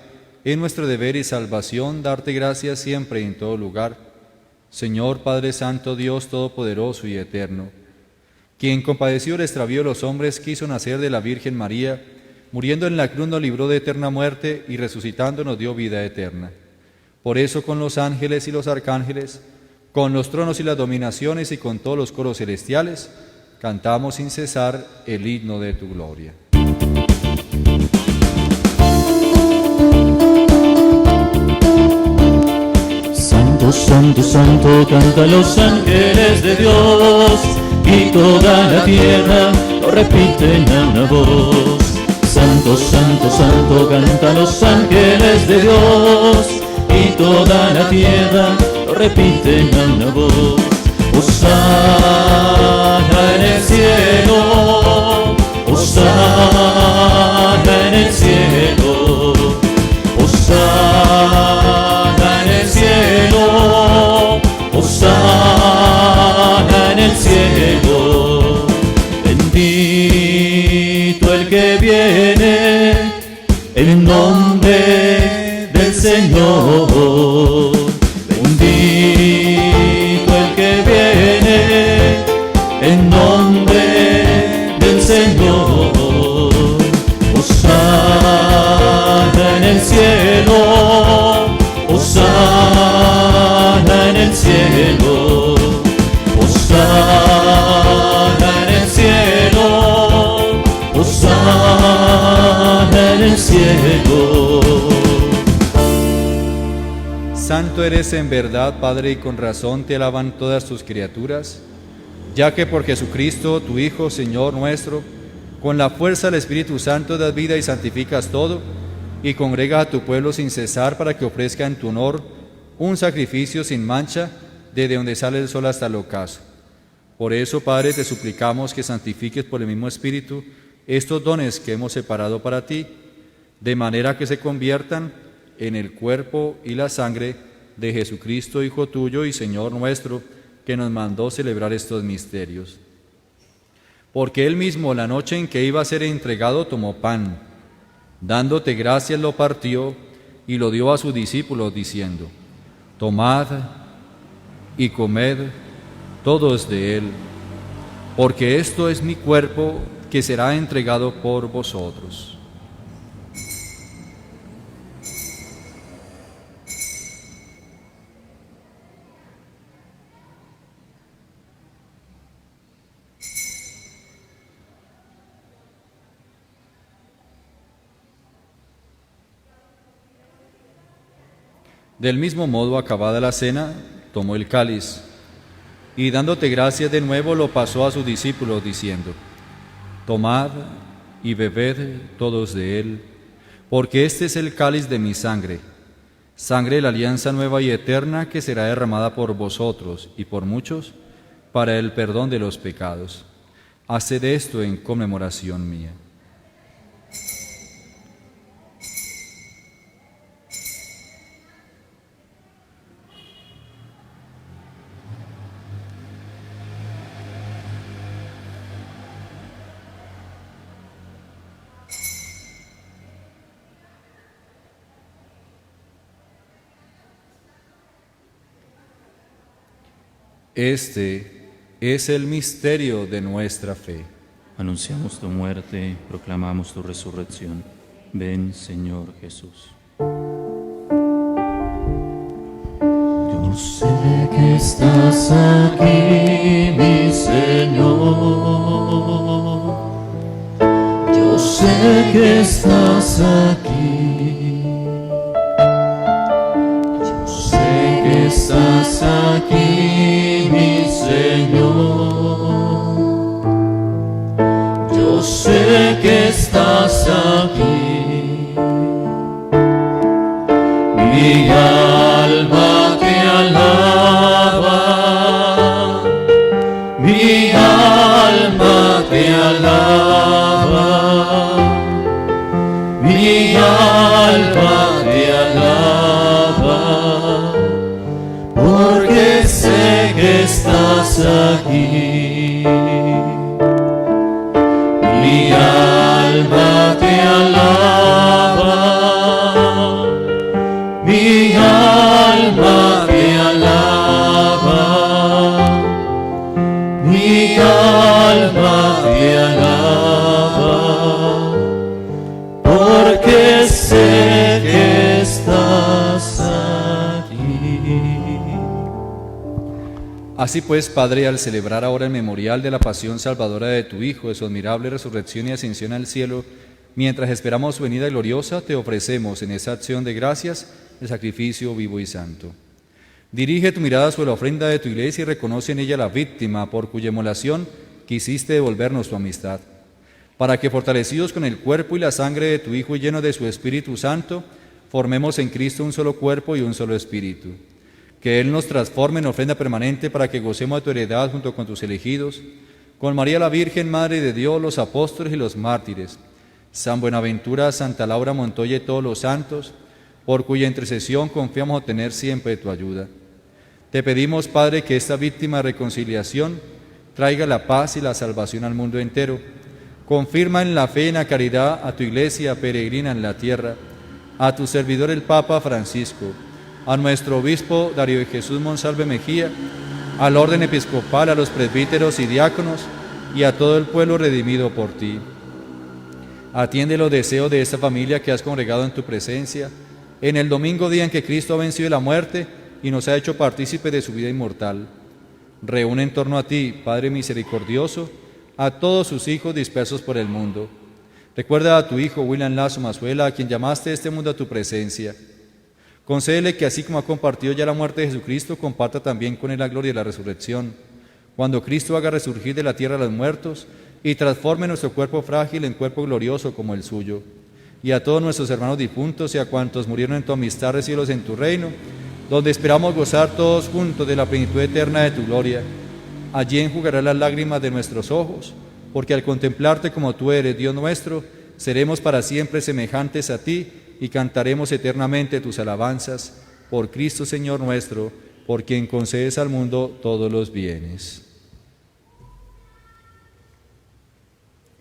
es nuestro deber y salvación darte gracias siempre y en todo lugar. Señor Padre Santo, Dios Todopoderoso y Eterno, quien compadeció el extravío de los hombres, quiso nacer de la Virgen María, muriendo en la cruz nos libró de eterna muerte y resucitando nos dio vida eterna. Por eso con los ángeles y los arcángeles, con los tronos y las dominaciones y con todos los coros celestiales, cantamos sin cesar el himno de tu gloria. Santo, santo, santo, cantan los ángeles de Dios, y toda la tierra lo repiten a una voz. Santo, santo, santo, cantan los ángeles de Dios, y toda la tierra lo repiten a una voz. Hosana en el cielo, hosana en el cielo, hosana en el cielo, hosana en el cielo. Bendito el que viene en nombre del Señor. Bendito el que viene en nombre del Señor. Hosana en el cielo, hosana el cielo, hosana en el cielo, hosana en el cielo. Santo eres en verdad, Padre, y con razón te alaban todas tus criaturas, ya que por Jesucristo, tu Hijo, Señor nuestro, con la fuerza del Espíritu Santo das vida y santificas todo, y congregas a tu pueblo sin cesar para que ofrezca en tu honor un sacrificio sin mancha, desde donde sale el sol hasta el ocaso. Por eso, Padre, te suplicamos que santifiques por el mismo Espíritu estos dones que hemos separado para ti, de manera que se conviertan en el cuerpo y la sangre de Jesucristo, Hijo tuyo y Señor nuestro, que nos mandó celebrar estos misterios. Porque Él mismo, la noche en que iba a ser entregado, tomó pan, dándote gracias lo partió y lo dio a sus discípulos, diciendo: tomad y comed todos de él, porque esto es mi cuerpo que será entregado por vosotros. Del mismo modo, acabada la cena, tomó el cáliz y dándote gracias de nuevo lo pasó a sus discípulos, diciendo: tomad y bebed todos de él, porque este es el cáliz de mi sangre, sangre de la alianza nueva y eterna, que será derramada por vosotros y por muchos para el perdón de los pecados. Haced esto en conmemoración mía. Este es el misterio de nuestra fe. Anunciamos tu muerte, proclamamos tu resurrección. Ven, Señor Jesús. Yo sé que estás aquí, mi Señor. Yo sé que estás aquí. Yo sé que estás aquí, mi Señor. Yo sé que estás aquí. Mi alma te alaba, mi alma te alaba, mi alma te alaba, porque sé que estás aquí. Mi alma te alaba, mi alma te alaba, mi alma te alaba, porque sé que estás aquí. Así pues, Padre, al celebrar ahora el memorial de la pasión salvadora de tu Hijo, de su admirable resurrección y ascensión al cielo, mientras esperamos su venida gloriosa, te ofrecemos en esa acción de gracias el sacrificio vivo y santo. Dirige tu mirada sobre la ofrenda de tu iglesia y reconoce en ella la víctima por cuya inmolación quisiste devolvernos tu amistad, para que, fortalecidos con el cuerpo y la sangre de tu Hijo y llenos de su Espíritu Santo, formemos en Cristo un solo cuerpo y un solo espíritu. Que Él nos transforme en ofrenda permanente para que gocemos de tu heredad junto con tus elegidos, con María la Virgen, Madre de Dios, los apóstoles y los mártires, San Buenaventura, Santa Laura Montoya y todos los santos, por cuya intercesión confiamos obtener siempre tu ayuda. Te pedimos, Padre, que esta víctima de reconciliación traiga la paz y la salvación al mundo entero. Confirma en la fe y en la caridad a tu iglesia peregrina en la tierra, a tu servidor el Papa Francisco, a nuestro obispo Darío de Jesús Monsalve Mejía, al orden episcopal, a los presbíteros y diáconos y a todo el pueblo redimido por ti. Atiende los deseos de esta familia que has congregado en tu presencia, en el domingo día en que Cristo ha vencido la muerte y nos ha hecho partícipes de su vida inmortal. Reúne en torno a ti, Padre misericordioso, a todos sus hijos dispersos por el mundo. Recuerda a tu hijo William Lazo Mazuela, a quien llamaste a este mundo a tu presencia. Concédele que así como ha compartido ya la muerte de Jesucristo, comparta también con él la gloria de la resurrección. Cuando Cristo haga resurgir de la tierra a los muertos y transforme nuestro cuerpo frágil en cuerpo glorioso como el suyo. Y a todos nuestros hermanos difuntos y a cuantos murieron en tu amistad, recíbelos en tu reino, donde esperamos gozar todos juntos de la plenitud eterna de tu gloria. Allí enjugarás las lágrimas de nuestros ojos, porque al contemplarte como tú eres, Dios nuestro, seremos para siempre semejantes a ti y cantaremos eternamente tus alabanzas, por Cristo Señor nuestro, por quien concedes al mundo todos los bienes.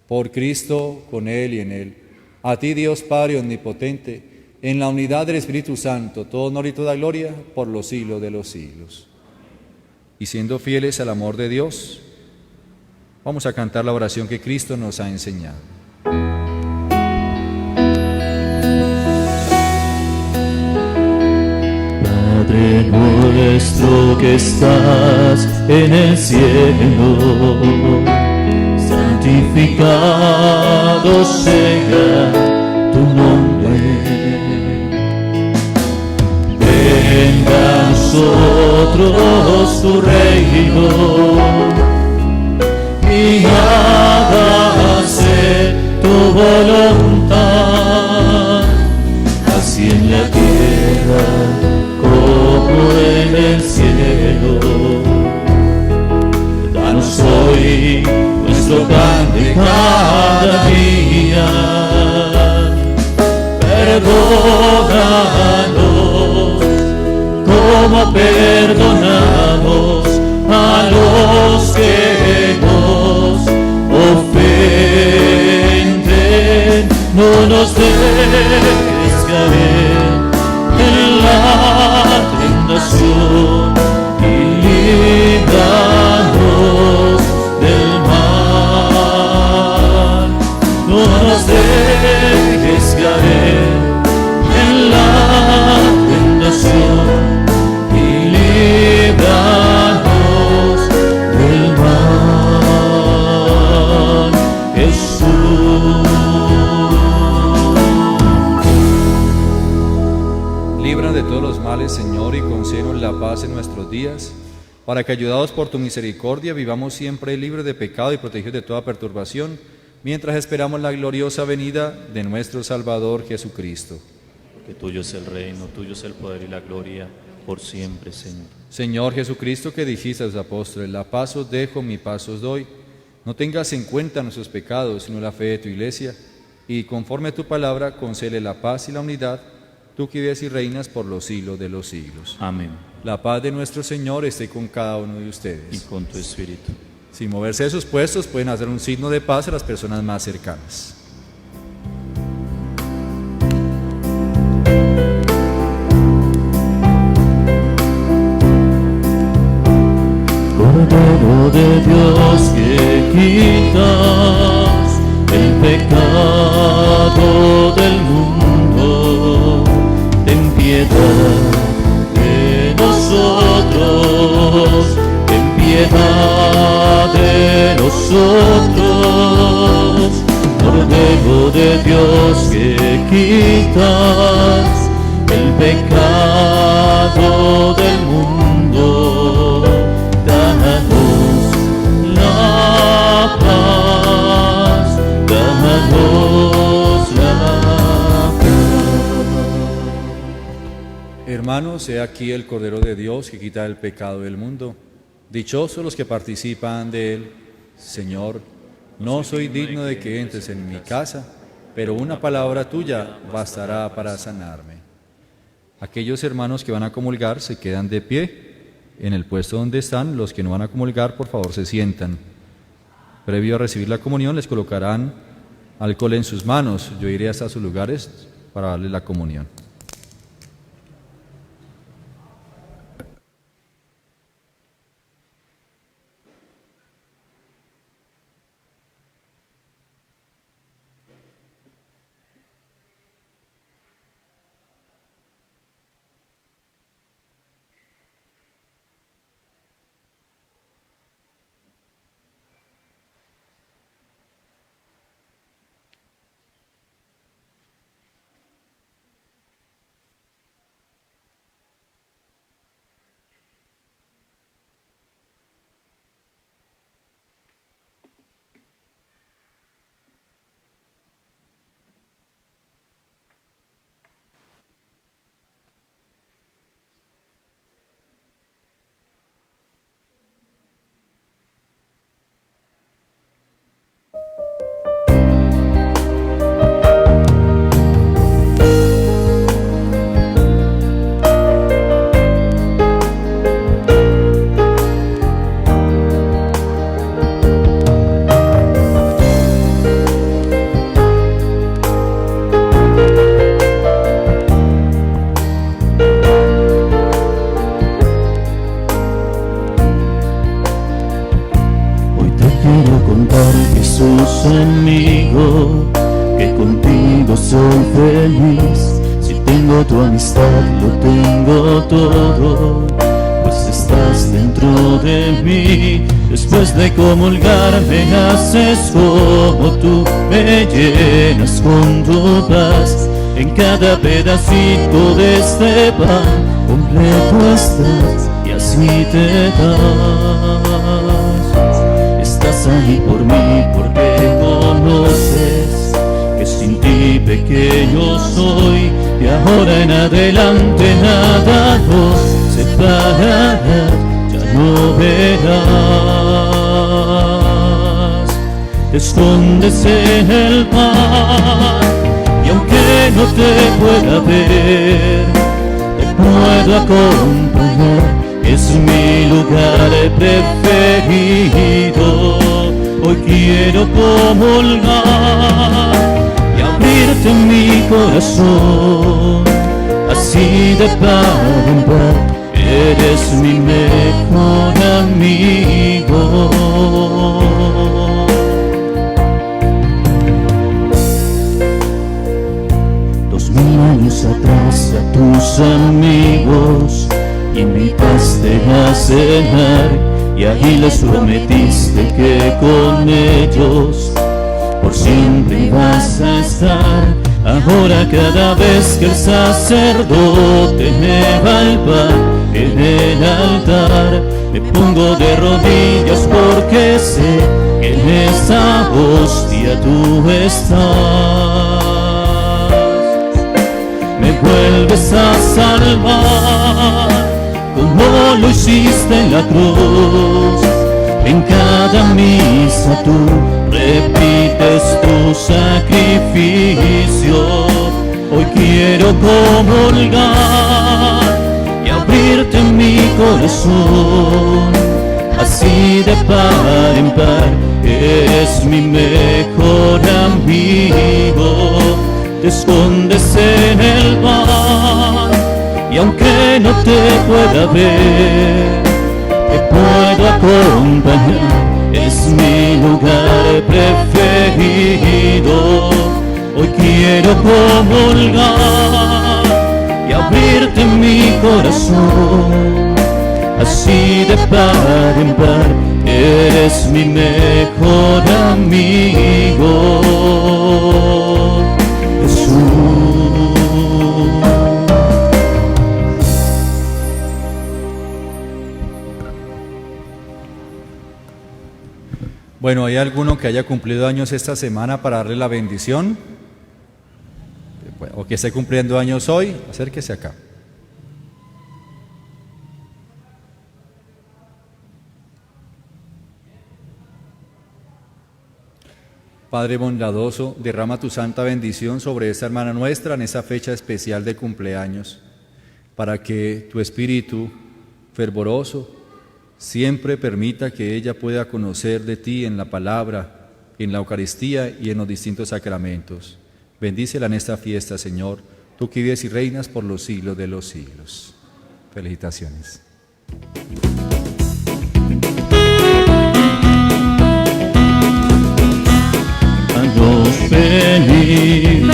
Por Cristo, con Él y en Él, a ti Dios Padre omnipotente, en la unidad del Espíritu Santo, todo honor y toda gloria, por los siglos de los siglos. Y siendo fieles al amor de Dios, vamos a cantar la oración que Cristo nos ha enseñado. Padre nuestro que estás en el cielo, santificado sea tu nombre. Venga a nosotros tu reino y hágase tu voluntad, así en la tierra como en el cielo. Danos hoy nuestro pan de cada día, perdónanos como perdonamos a los que nos ofenden. No nos dejes caer en la tentación y líbranos del mal. No nos dejes caer en la tentación y líbranos del mal. Jesús. Líbranos de todos los males, Señor, y concédenos la paz en nuestros días, para que, ayudados por tu misericordia, vivamos siempre libres de pecado y protegidos de toda perturbación, mientras esperamos la gloriosa venida de nuestro Salvador Jesucristo. Porque tuyo es el reino, tuyo es el poder y la gloria, por siempre, Señor. Señor Jesucristo, que dijiste a los apóstoles, la paz os dejo, mi paz os doy, no tengas en cuenta nuestros pecados, sino la fe de tu iglesia, y conforme a tu palabra, concédele la paz y la unidad, tú que vives y reinas por los siglos de los siglos. Amén. La paz de nuestro Señor esté con cada uno de Y ustedes. con tu espíritu. Sin moverse de sus puestos, pueden hacer un signo de paz a las personas más cercanas. Cordero de Dios que quitas el pecado del mundo, ten piedad de nosotros, ten piedad de nosotros. Cordero de Dios que quitas el pecado del mundo, danos la paz, danos la paz. Hermanos, he aquí el Cordero de Dios que quita el pecado del mundo. Dichosos los que participan de él. Señor, no soy digno de que entres en mi casa, pero una palabra tuya bastará para sanarme. Aquellos hermanos que van a comulgar se quedan de pie en el puesto donde están. Los que no van a comulgar, por favor, se sientan. Previo a recibir la comunión, les colocarán alcohol en sus manos. Yo iré hasta sus lugares para darles la comunión. Jesús amigo, que contigo soy feliz. Si tengo tu amistad, lo tengo todo, pues estás dentro de mí. Después de comulgar me haces como tú, me llenas con tu paz. En cada pedacito de este pan completo estás y así te das. Estás ahí por mí porque conoces que sin ti pequeño soy, y ahora en adelante nada nos separará, ya no verás. Te escondes en el mar y aunque no te pueda ver, te puedo acompañar. Es mi lugar preferido. Hoy quiero comulgar y abrirte mi corazón, así de par en par. Eres mi mejor amigo. 2000 años atrás a tus amigos invitaste a cenar y ahí les prometiste que con ellos por siempre vas a estar. Ahora cada vez que el sacerdote me va al pan en el altar, me pongo de rodillas porque sé que en esa hostia tú estás. Me vuelves a salvar como lo hiciste en la cruz. En cada misa tú repites tu sacrificio. Hoy quiero comulgar y abrirte mi corazón, así de par en par. Eres mi mejor amigo. Te escondes en el mar y aunque no te pueda ver, te puedo acompañar. Es mi lugar preferido. Hoy quiero comulgar y abrirte mi corazón, así de par en par. Eres mi mejor amigo, Jesús. Bueno, ¿hay alguno que haya cumplido años esta semana para darle la bendición? O que esté cumpliendo años hoy, acérquese acá. Padre bondadoso, derrama tu santa bendición sobre esta hermana nuestra en esta fecha especial de cumpleaños, para que tu espíritu fervoroso siempre permita que ella pueda conocer de ti en la palabra, en la Eucaristía y en los distintos sacramentos. Bendícela en esta fiesta, Señor, tú que vives y reinas por los siglos de los siglos. Felicitaciones. Años feliz,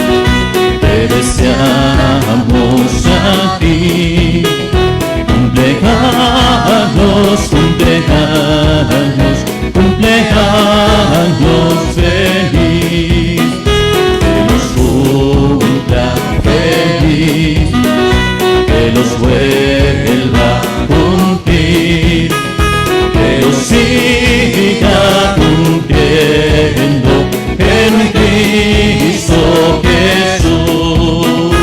te deseamos a ti. Cumpleaños, cumpleaños, cumpleaños feliz. Que los cumpla feliz, que los vuelva a cumplir, que los siga cumpliendo en Cristo Jesús.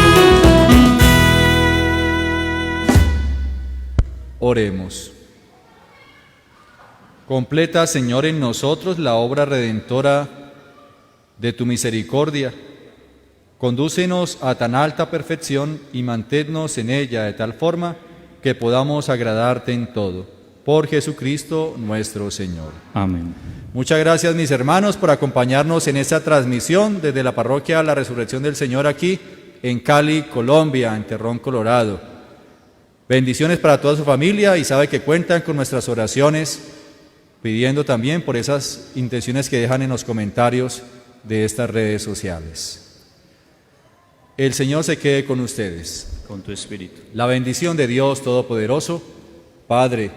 Oremos. Completa, Señor, en nosotros la obra redentora de tu misericordia. Condúcenos a tan alta perfección y manténnos en ella de tal forma que podamos agradarte en todo. Por Jesucristo nuestro Señor. Amén. Muchas gracias, mis hermanos, por acompañarnos en esta transmisión desde la parroquia La Resurrección del Señor aquí en Cali, Colombia, en Terrón, Colorado. Bendiciones para toda su familia y sabe que cuentan con nuestras oraciones pidiendo también por esas intenciones que dejan en los comentarios de estas redes sociales. El Señor se quede con ustedes. Con tu espíritu. La bendición de Dios Todopoderoso, Padre,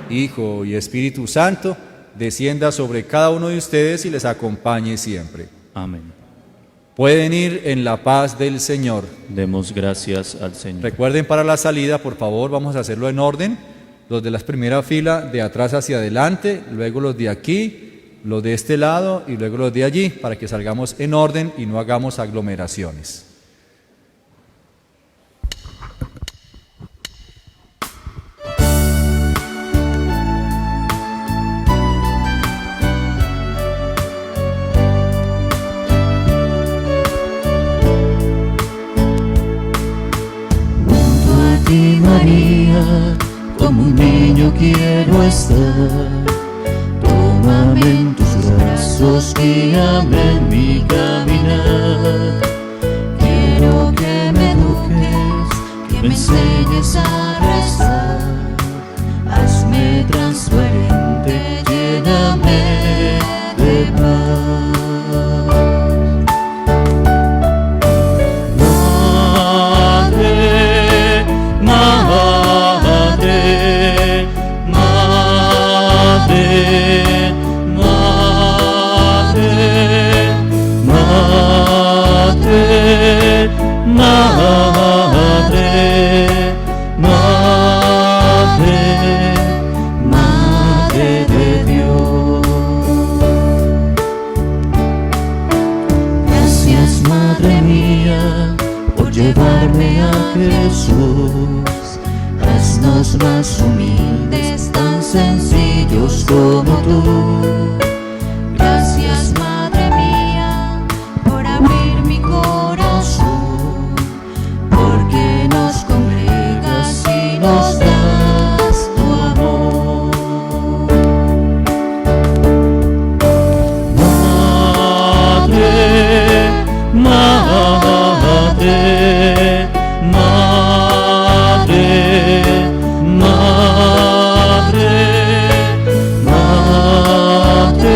Hijo y Espíritu Santo, descienda sobre cada uno de ustedes y les acompañe siempre. Amén. Pueden ir en la paz del Señor. Demos gracias al Señor. Recuerden, para la salida, por favor, vamos a hacerlo en orden. Los de la primera fila, de atrás hacia adelante, luego los de aquí, los de este lado y luego los de allí, para que salgamos en orden y no hagamos aglomeraciones. ti, María, como un niño quiero estar. Tómame en tus brazos, guíame en mi caminar. Quiero que me eduques, que me enseñes a rezar. Hazme transparente, lléname de paz. Madre de Dios. Gracias, Madre mía, por llevarme a Jesús. Haznos más humildes, tan sencillos como tú. Gracias, Madre mía, por abrir mi corazón, porque nos congregas y nos das tu amor. Madre, Madre, Madre, Madre, Madre,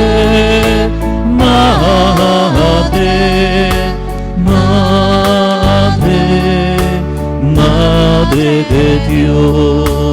Madre, Madre, Madre de Dios.